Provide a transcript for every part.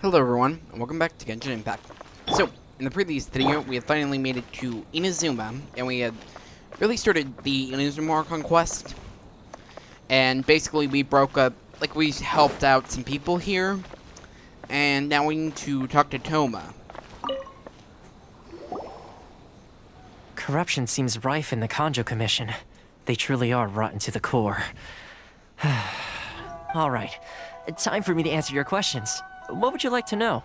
Hello everyone, and welcome back to Genshin Impact. So, in the previous video, we had finally made it to Inazuma, and we had really started the Inazuma Archon quest. And basically we broke up, we helped out some people here, and now we need to talk to Toma. Corruption seems rife in the Kanjo Commission. They truly are rotten to the core. Alright, time for me to answer your questions. What would you like to know?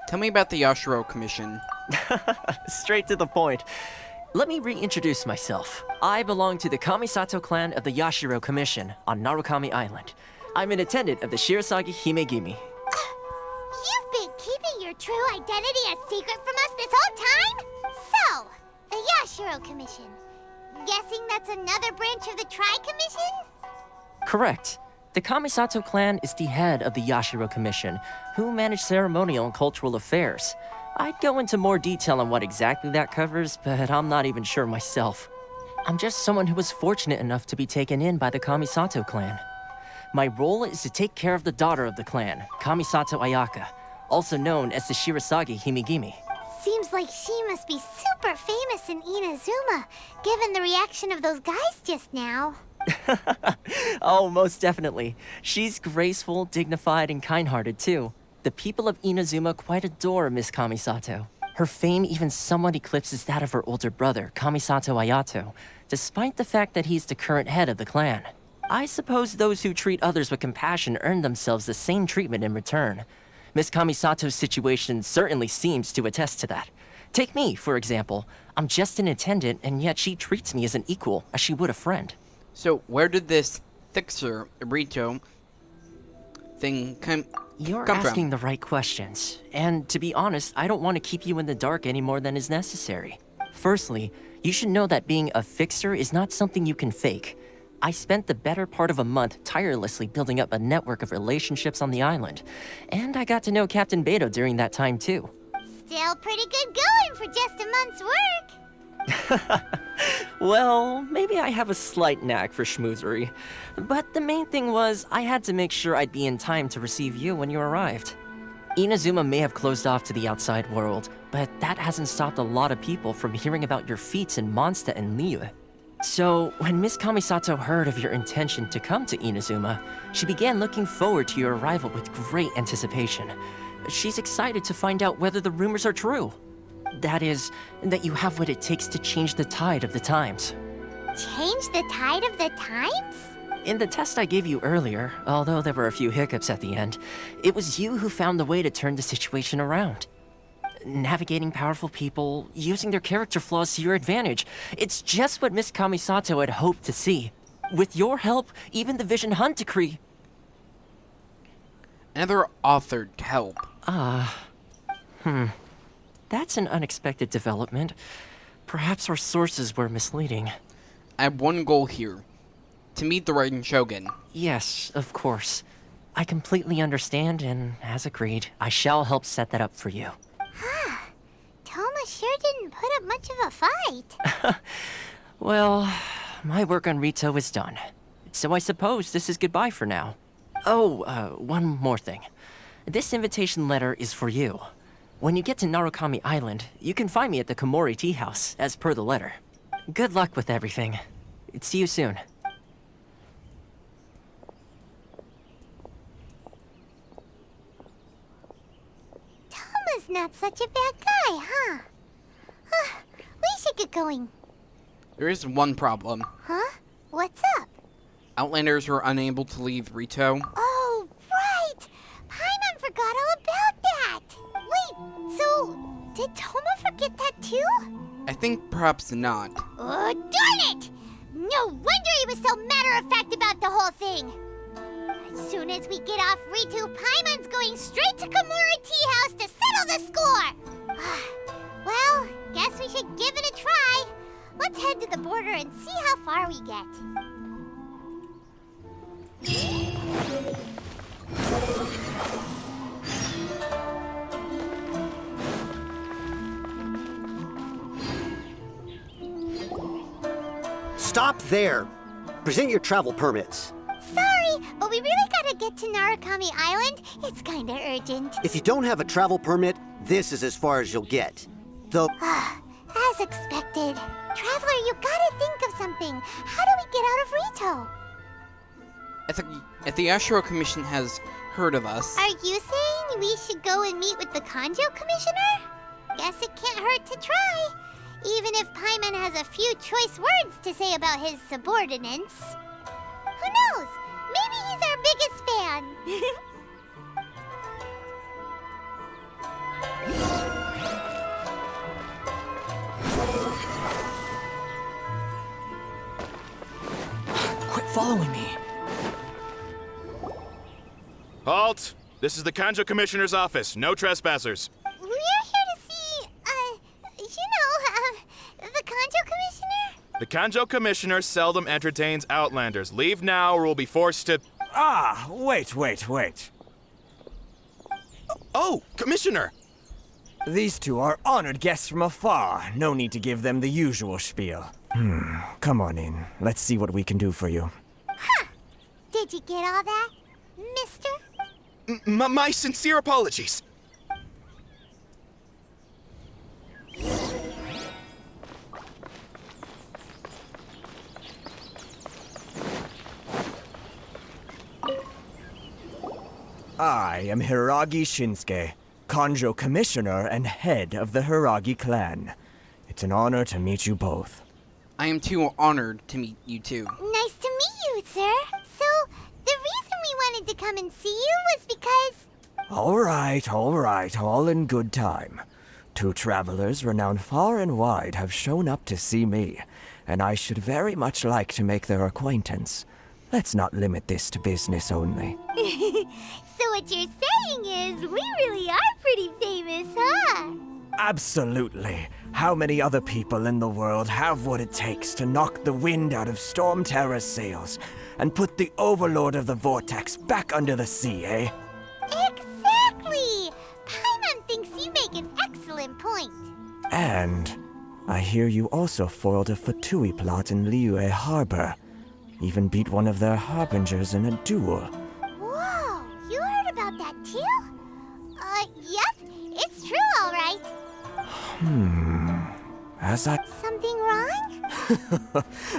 Tell me about the Yashiro Commission. Straight to the point. Let me reintroduce myself. I belong to the Kamisato clan of the Yashiro Commission on Narukami Island. I'm an attendant of the Shirasagi Himegimi. You've been keeping your true identity a secret from us this whole time? So, the Yashiro Commission. Guessing that's another branch of the Tri-Commission? Correct. The Kamisato clan is the head of the Yashiro Commission, who manage ceremonial and cultural affairs. I'd go into more detail on what exactly that covers, but I'm not even sure myself. I'm just someone who was fortunate enough to be taken in by the Kamisato clan. My role is to take care of the daughter of the clan, Kamisato Ayaka, also known as the Shirasagi Himegimi. Seems like she must be super famous in Inazuma, given the reaction of those guys just now. Oh, most definitely. She's graceful, dignified, and kind-hearted too. The people of Inazuma quite adore Miss Kamisato. Her fame even somewhat eclipses that of her older brother, Kamisato Ayato, despite the fact that he's the current head of the clan. I suppose those who treat others with compassion earn themselves the same treatment in return. Miss Kamisato's situation certainly seems to attest to that. Take me, for example. I'm just an attendant, and yet she treats me as an equal, as she would a friend. So, where did this fixer, Rito, thing come You're from? asking the right questions, and to be honest, I don't want to keep you in the dark any more than is necessary. Firstly, you should know that being a fixer is not something you can fake. I spent the better part of a month tirelessly building up a network of relationships on the island, and I got to know Captain Beto during that time too. Still pretty good going for just a month's work. Well, maybe I have a slight knack for schmoozery, but the main thing was I had to make sure I'd be in time to receive you when you arrived. Inazuma may have closed off to the outside world, but that hasn't stopped a lot of people from hearing about your feats in Mondstadt and Liyue. So, when Miss Kamisato heard of your intention to come to Inazuma, she began looking forward to your arrival with great anticipation. She's excited to find out whether the rumors are true. That is, that you have what it takes to change the tide of the times. Change the tide of the times? In the test I gave you earlier, although there were a few hiccups at the end, it was you who found the way to turn the situation around. Navigating powerful people, using their character flaws to your advantage. It's just what Miss Kamisato had hoped to see. With your help, even the Vision Hunt Decree... Another authored help. That's an unexpected development. Perhaps our sources were misleading. I have one goal here. To meet the Raiden Shogun. Yes, of course. I completely understand, and as agreed, I shall help set that up for you. Toma sure didn't put up much of a fight. Well, my work on Rito is done. So I suppose this is goodbye for now. Oh, one more thing. This invitation letter is for you. When you get to Narukami Island, you can find me at the Komori Tea House, as per the letter. Good luck with everything. See you soon. Toma's not such a bad guy, huh? We should get going. There is one problem. Huh? What's up? Outlanders were unable to leave Rito. Oh, right! Paimon forgot all about that! Wait, so did Toma forget that too? I think perhaps not. Oh, darn it! No wonder he was so matter-of-fact about the whole thing! As soon as we get off Ritu, Paimon's going straight to Komori Tea House to settle the score! Well, guess we should give it a try. Let's head to the border and see how far we get. Stop there! Present your travel permits. Sorry, sorry, but we really gotta get to Narukami Island. It's kinda urgent. If you don't have a travel permit, this is as far as you'll get. Though, As expected. Traveler, you gotta think of something. How do we get out of Rito? If the Ashura Commission has heard of us, Are you saying we should go and meet with the Kanjo Commissioner? Guess it can't hurt to try. Even if Paimon has a few choice words to say about his subordinates. Who knows? Maybe he's our biggest fan. Quit following me. Halt! This is the Kanjo Commissioner's office. No trespassers. We're here to see, the Kanjo Commissioner? The Kanjo Commissioner seldom entertains Outlanders. Leave now or we'll be forced to... Ah, wait. Oh, Commissioner! These two are honored guests from afar. No need to give them the usual spiel. Come on in. Let's see what we can do for you. Did you get all that, mister? My sincere apologies. I am Hiragi Shinsuke, Kanjo Commissioner and head of the Hiragi clan. It's an honor to meet you both. I am too honored to meet you too. Nice to meet you, sir. So, the reason we wanted to come and see you was because... All right, all in good time. Two travelers renowned far and wide have shown up to see me, and I should very much like to make their acquaintance. Let's not limit this to business only. So what you're saying is, we really are pretty famous, huh? Absolutely. How many other people in the world have what it takes to knock the wind out of Storm Terror's sails and put the Overlord of the Vortex back under the sea, eh? Exactly! Paimon thinks you make an excellent point. And I hear you also foiled a Fatui plot in Liyue Harbor. Even beat one of their harbingers in a duel. Whoa, you heard about that too? Yep, it's true, all right. As I... Something wrong?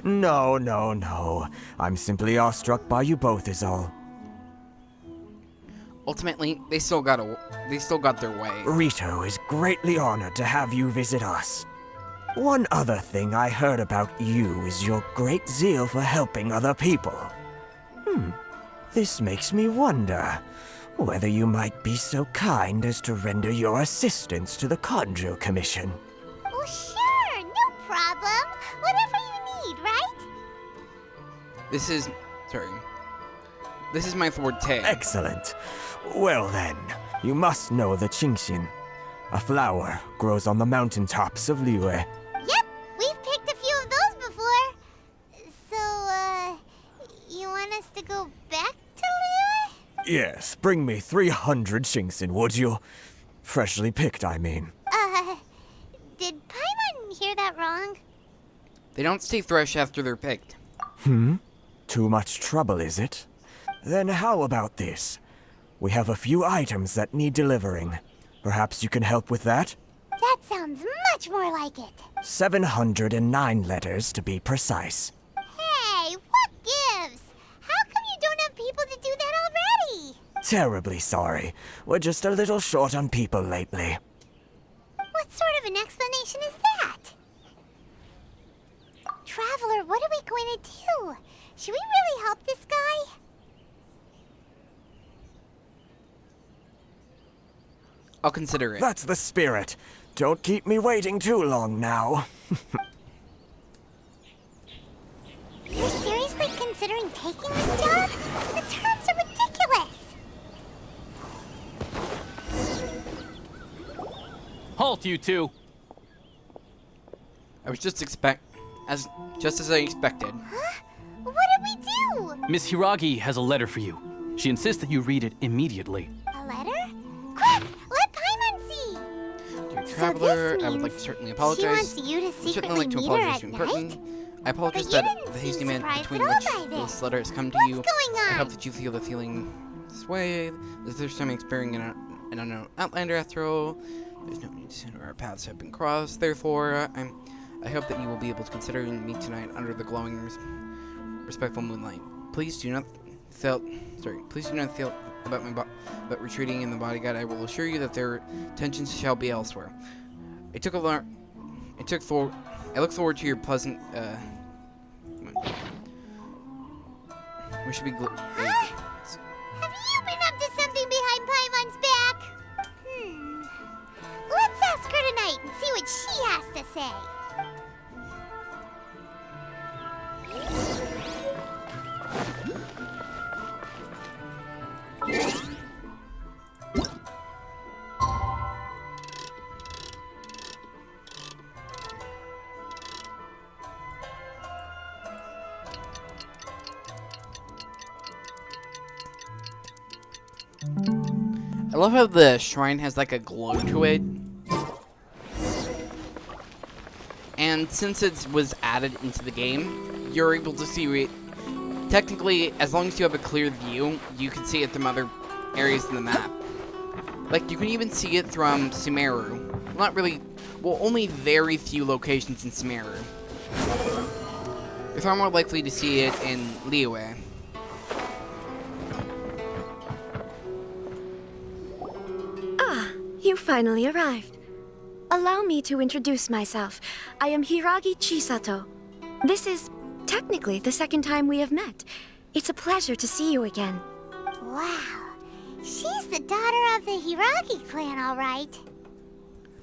No. I'm simply awestruck by you both is all. Ultimately, they still got their way. Rito is greatly honored to have you visit us. One other thing I heard about you is your great zeal for helping other people. This makes me wonder whether you might be so kind as to render your assistance to the Kanjo Commission. Oh, sure, no problem. Whatever you need, right? This is my forte. Excellent. Well then, you must know the Qingshin. A flower grows on the mountaintops of Liyue. Yep, we've picked a few of those before. So, you want us to go back to Liyue? Yes, bring me 300 Qingshin, would you? Freshly picked, I mean. Did Paimon hear that wrong? They don't stay fresh after they're picked. Too much trouble, is it? Then how about this? We have a few items that need delivering. Perhaps you can help with that? That sounds much more like it. 709 letters, to be precise. Hey, what gives? How come you don't have people to do that already? Terribly sorry. We're just a little short on people lately. What sort of an explanation is that? Traveler, what are we going to do? Should we really help this guy? I'll consider it. That's the spirit. Don't keep me waiting too long now. You're seriously considering taking this job? The terms are ridiculous! Halt, you two! I was just as I expected. Huh? What did we do? Miss Hiragi has a letter for you. She insists that you read it immediately. A letter? Quick! Let Paimon see! Dear Traveler, this I would means like to certainly apologize. She wants you to I would certainly secretly like to meet her apologize at to you in night? person. I But apologize you that didn't the hasty man surprised between at all which by this this. letter has come to What's you. going I on? hope that you feel the feeling this way. This is the first time experiencing an unknown outlander after all. There's no need to say our paths have been crossed. Therefore, I hope that you will be able to consider me tonight under the glowing, respectful moonlight. Please do not feel about retreating in the bodyguard. I will assure you that their attentions shall be elsewhere. I look forward to your pleasant. We should be. Huh? Have you been up to something behind Paimon's back? Let's ask her tonight and see what she has to say. I love how the shrine has like a glow to it. And since it was added into the game, you're able to see it. Technically, as long as you have a clear view, you can see it from other areas in the map. Like, you can even see it from Sumeru. Not really, well, only very few locations in Sumeru. You're far more likely to see it in Liyue. You finally arrived. Allow me to introduce myself. I am Hiragi Chisato. This is technically the second time we have met. It's a pleasure to see you again. Wow. She's the daughter of the Hiragi clan, all right.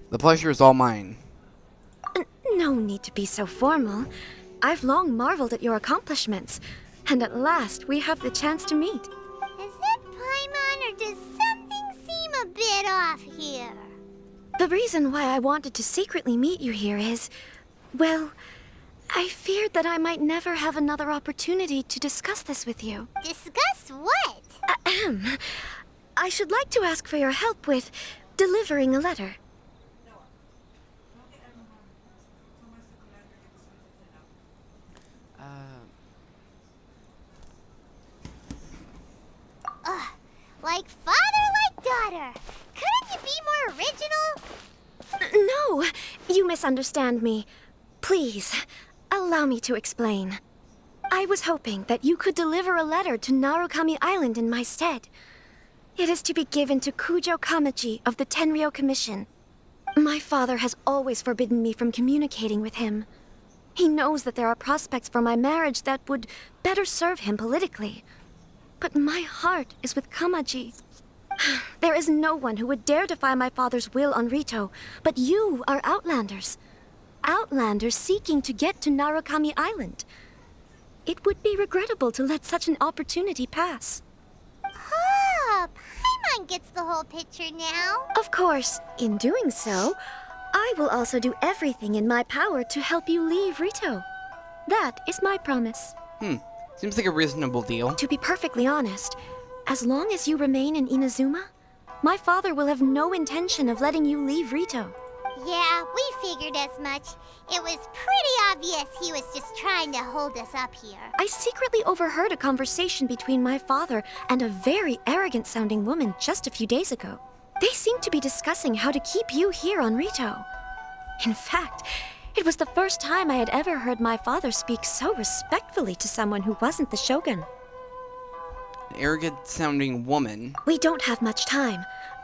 The pleasure is all mine. No need to be so formal. I've long marveled at your accomplishments, and at last we have the chance to meet. Is it Paimon or does something seem a bit off here? The reason why I wanted to secretly meet you here is, well, I feared that I might never have another opportunity to discuss this with you. Discuss what? Ahem. I should like to ask for your help with delivering a letter. Like father, like daughter. Couldn't you be more original? No, you misunderstand me. Please, allow me to explain. I was hoping that you could deliver a letter to Narukami Island in my stead. It is to be given to Kujo Kamaji of the Tenryou Commission. My father has always forbidden me from communicating with him. He knows that there are prospects for my marriage that would better serve him politically. But my heart is with Kamaji. There is no one who would dare defy my father's will on Rito, but you are Outlanders. Outlanders seeking to get to Narukami Island. It would be regrettable to let such an opportunity pass. Oh, Paimon gets the whole picture now. Of course, in doing so, I will also do everything in my power to help you leave Rito. That is my promise. Seems like a reasonable deal. To be perfectly honest, as long as you remain in Inazuma, my father will have no intention of letting you leave Rito. Yeah, we figured as much. It was pretty obvious he was just trying to hold us up here. I secretly overheard a conversation between my father and a very arrogant-sounding woman just a few days ago. They seemed to be discussing how to keep you here on Rito. In fact, it was the first time I had ever heard my father speak so respectfully to someone who wasn't the shogun. An arrogant-sounding woman. We don't have much time.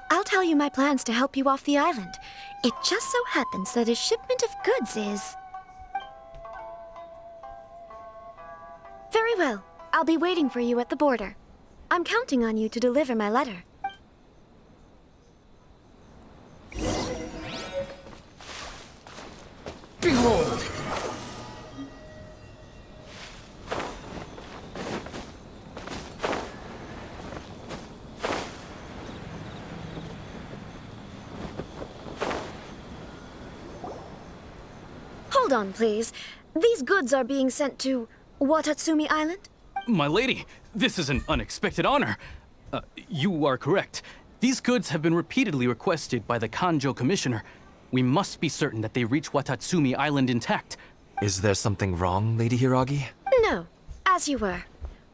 I'll tell you my plans to help you off the island. It just so happens that a shipment of goods is... Very well. I'll be waiting for you at the border. I'm counting on you to deliver my letter. Behold! Hold on, please. These goods are being sent to Watatsumi Island? My lady, this is an unexpected honor. You are correct. These goods have been repeatedly requested by the Kanjo Commissioner. We must be certain that they reach Watatsumi Island intact. Is there something wrong, Lady Hiragi? As you were.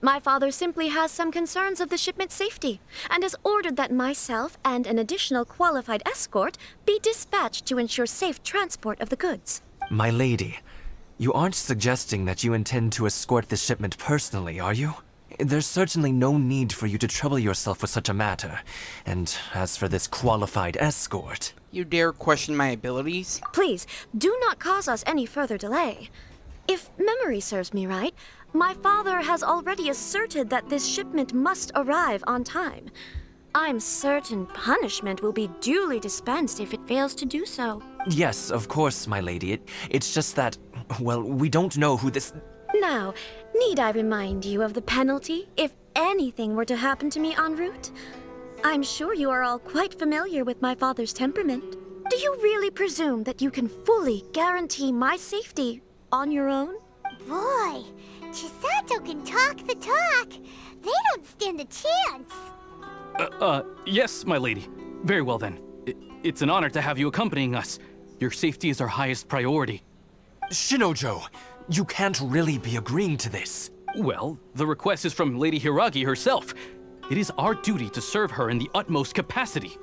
My father simply has some concerns of the shipment's safety, and has ordered that myself and an additional qualified escort be dispatched to ensure safe transport of the goods. My lady, you aren't suggesting that you intend to escort the shipment personally, are you? There's certainly no need for you to trouble yourself with such a matter. And as for this qualified escort... You dare question my abilities? Please, do not cause us any further delay. If memory serves me right, my father has already asserted that this shipment must arrive on time. I'm certain punishment will be duly dispensed if it fails to do so. Yes, of course, my lady. It's just that, well, we don't know who this... Now, need I remind you of the penalty if anything were to happen to me en route? I'm sure you are all quite familiar with my father's temperament. Do you really presume that you can fully guarantee my safety on your own? Boy, Chisato can talk the talk. They don't stand a chance. Yes, my lady. Very well then. It's an honor to have you accompanying us. Your safety is our highest priority. Shinojo, you can't really be agreeing to this. Well, the request is from Lady Hiragi herself. It is our duty to serve her in the utmost capacity.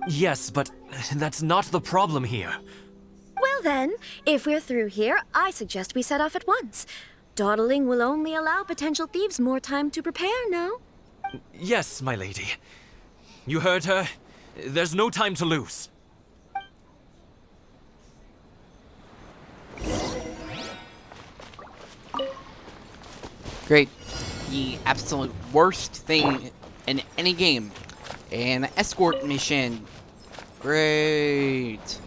Yes, but that's not the problem here. Well then, if we're through here, I suggest we set off at once. Dawdling will only allow potential thieves more time to prepare, no? Yes, my lady. You heard her. There's no time to lose. Great. The absolute worst thing in any game. An escort mission. Great.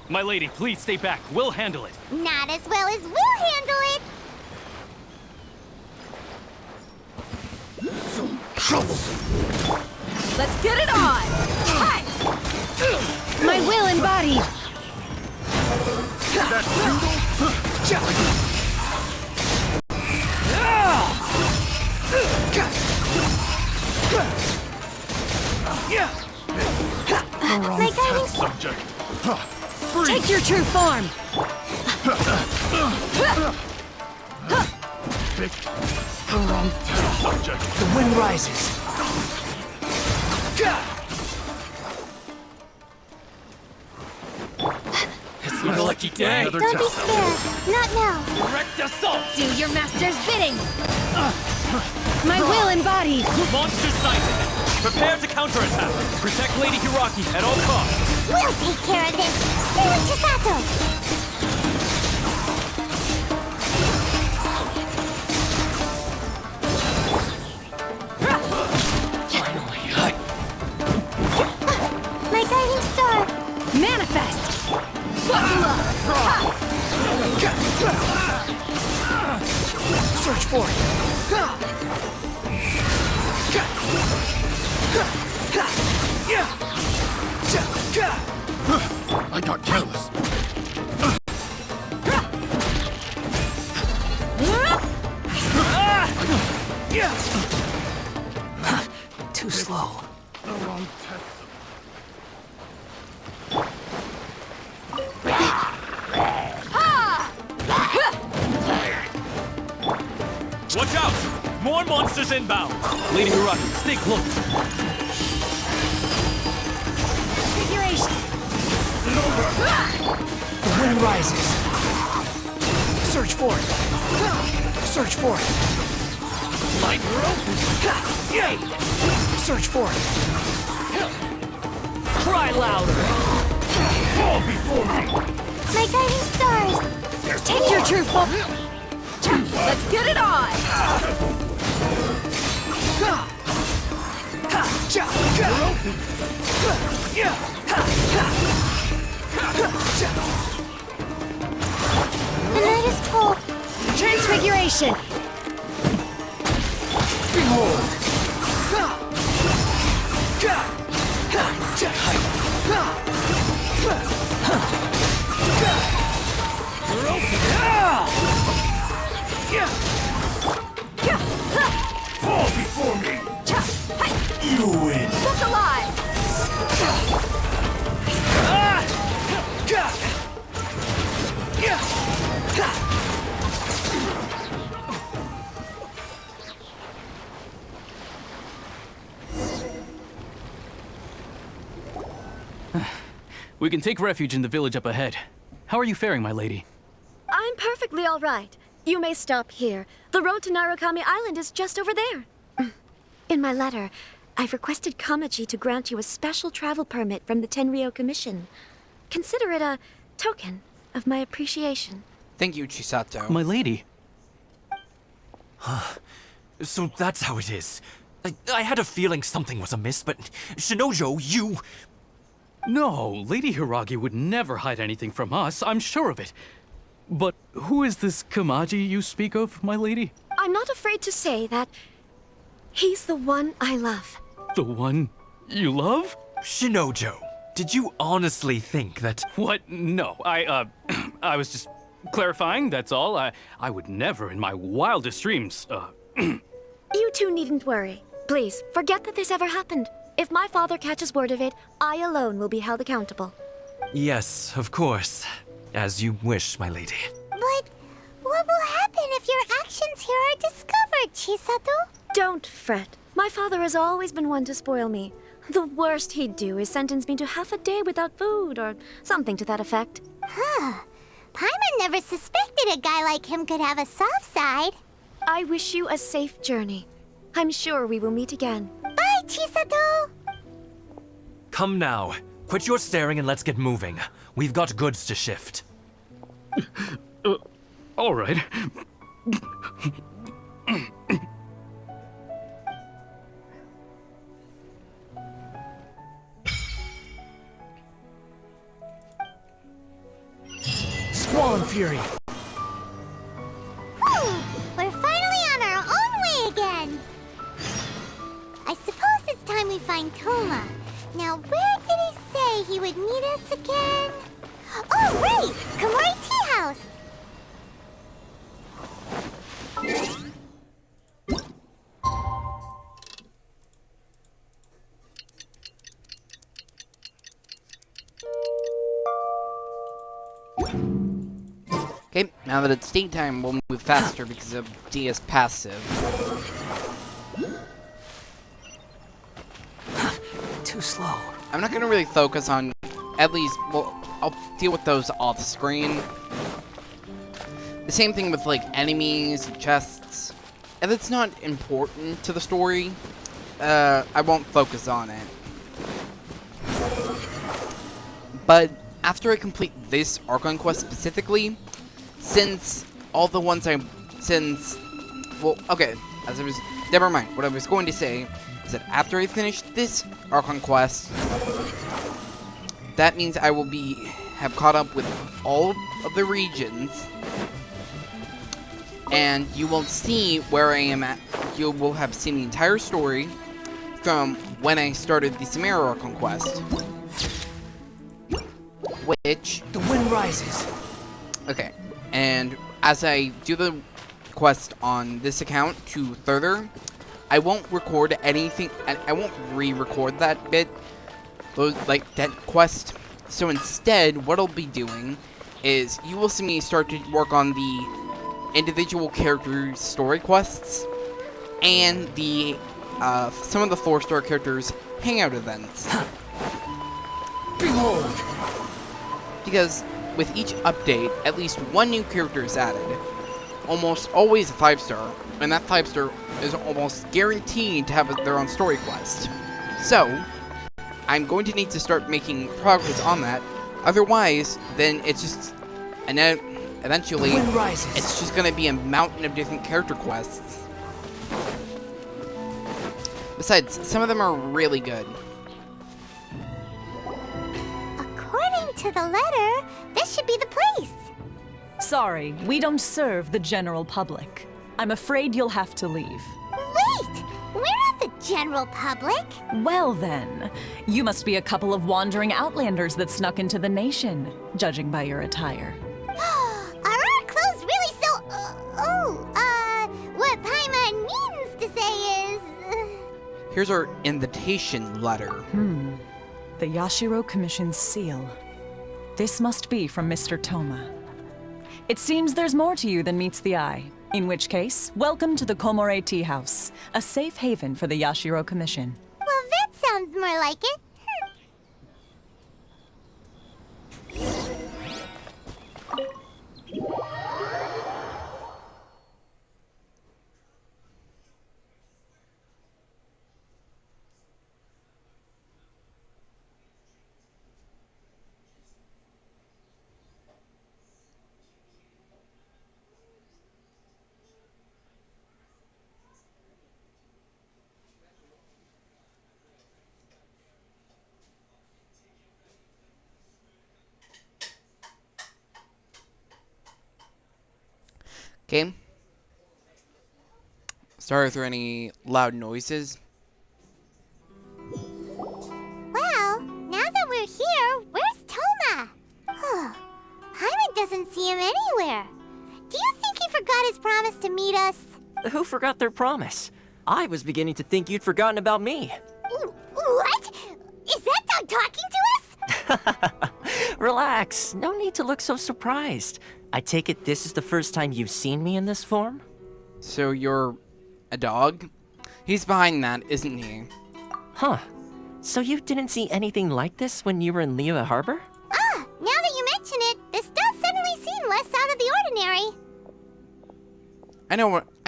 My lady, please stay back. We'll handle it. Not as well as we'll handle it. Let's get it on! Hi! My will embodied! My guiding Subject. Take your true form! Pick the wrong subject. The wind rises. It's my lucky day. Another Don't be test. scared. Not now. Direct assault! Do your master's bidding! My will embodied! Monster sighted! Prepare to counterattack! Protect Lady Hiraki at all costs! We'll take care of this. Stay with Chisato. My guiding star. Manifest! Buckle up! Search for it. I got careless. Too slow. The wrong test. Watch out! More monsters inbound! Lady Hiraki, stay close! Configuration! The wind rises. Search for it. Search for it. Light rope! Search for it. Cry louder! Fall before me. My guiding stars. Take your true form! Let's get it on! The night is cold. Transfiguration! Fall before me. You win. Look alive! We can take refuge in the village up ahead. How are you faring, my lady? I'm perfectly all right. You may stop here. The road to Narukami Island is just over there. In my letter, I've requested Kamaji to grant you a special travel permit from the Tenryou Commission. Consider it a token of my appreciation. Thank you, Chisato. My lady. So that's how it is. I had a feeling something was amiss, but Shinojo, you... No, Lady Hiragi would never hide anything from us, I'm sure of it. But who is this Kamaji you speak of, my lady? I'm not afraid to say that he's the one I love. The one you love? Shinojo, did you honestly think that... What? No, I was just clarifying, that's all. I would never in my wildest dreams, You two needn't worry. Please, forget that this ever happened. If my father catches word of it, I alone will be held accountable. Yes, of course. As you wish, my lady. But what will happen if your actions here are discovered, Chisato? Don't fret. My father has always been one to spoil me. The worst he'd do is sentence me to half a day without food, or something to that effect. Huh. Paimon never suspected a guy like him could have a soft side. I wish you a safe journey. I'm sure we will meet again. Bye, Chisato! Come now. Quit your staring and let's get moving. We've got goods to shift. All right. Squall Fury! We're finally on our own way again. I suppose it's time we find Toma. Now, where did he say he would meet us again? Oh, right! Komori Tea House! Okay, now that it's daytime, we'll move faster because of DS passive. Too slow. I'm not gonna really focus on, at least, well, I'll deal with those off screen. The same thing with, like, enemies, chests. If it's not important to the story, I won't focus on it. But after I complete this Archon quest specifically, since all the ones well, okay, never mind. What I was going to say is that after I finish this Archon quest, that means I will have caught up with all of the regions, and you will see where I am at. You will have seen the entire story from when I started the Samara Archon quest, which... The wind rises. Okay, and as I do the quest on this account to further, I won't record anything, and I won't re-record that bit, that quest. So instead, what I'll be doing is you will see me start to work on the individual characters' story quests and the some of the 4-star characters' hangout events. Behold! Because with each update, at least one new character is added. Almost always a 5-star, and that 5-star is almost guaranteed to have their own story quest. So, I'm going to need to start making progress on that. Otherwise, then it's just... And then, eventually, it's just going to be a mountain of different character quests. Besides, some of them are really good. According to the letter, this should be the place. Sorry, we don't serve the general public. I'm afraid you'll have to leave. Wait! We're not the general public. Well then, you must be a couple of wandering outlanders that snuck into the nation, judging by your attire. Are our clothes really so... what Paimon means to say is... Here's our invitation letter. The Yashiro Commission's seal. This must be from Mr. Toma. It seems there's more to you than meets the eye. In which case, welcome to the Komore Tea House, a safe haven for the Yashiro Commission. Well, that sounds more like it. Okay. Sorry if there are any loud noises. Well, now that we're here, where's Toma? Paimon doesn't see him anywhere. Do you think he forgot his promise to meet us? Who forgot their promise? I was beginning to think you'd forgotten about me. What? Is that dog talking to us? Relax. No need to look so surprised. I take it this is the first time you've seen me in this form? So you're a dog? He's behind that, isn't he? Huh. So you didn't see anything like this when you were in Liyue Harbor? Now that you mention it, this does suddenly seem less out of the ordinary. I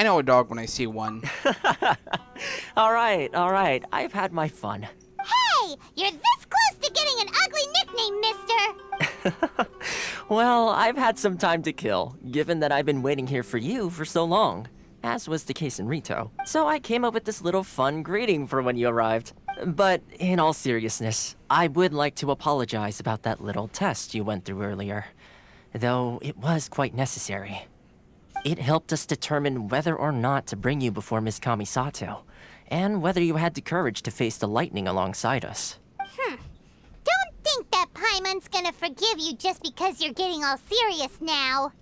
know a dog when I see one. All right. I've had my fun. Hey, you're this close to getting an ugly nickname, mister. Well, I've had some time to kill, given that I've been waiting here for you for so long, as was the case in Rito. So I came up with this little fun greeting for when you arrived. But in all seriousness, I would like to apologize about that little test you went through earlier, though it was quite necessary. It helped us determine whether or not to bring you before Miss Kamisato, and whether you had the courage to face the lightning alongside us. Don't think that Paimon's gonna forgive you just because you're getting all serious now.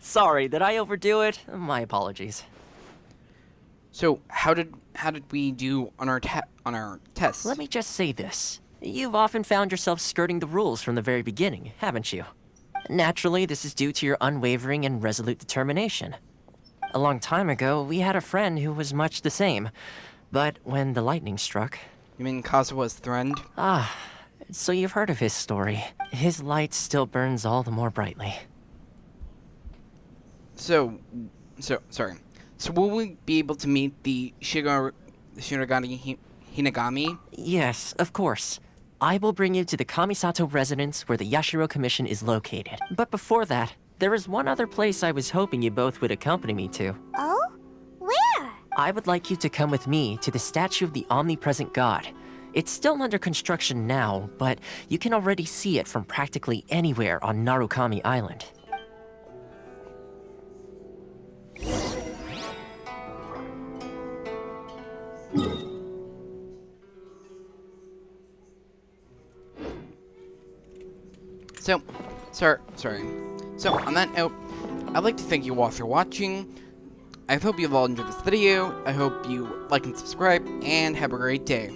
Sorry, did I overdo it? My apologies. So how did we do on our test? Let me just say this. You've often found yourself skirting the rules from the very beginning, haven't you? Naturally, this is due to your unwavering and resolute determination. A long time ago, we had a friend who was much the same. But when the lightning struck... You mean Kazuha's friend? So you've heard of his story. His light still burns all the more brightly. So will we be able to meet the Shinigami Hinagami? Yes, of course. I will bring you to the Kamisato residence where the Yashiro Commission is located. But before that, there is one other place I was hoping you both would accompany me to. Oh? Where? I would like you to come with me to the statue of the omnipresent god. It's still under construction now, but you can already see it from practically anywhere on Narukami Island. So, on that note, I'd like to thank you all for watching. I hope you've all enjoyed this video. I hope you like and subscribe, and have a great day.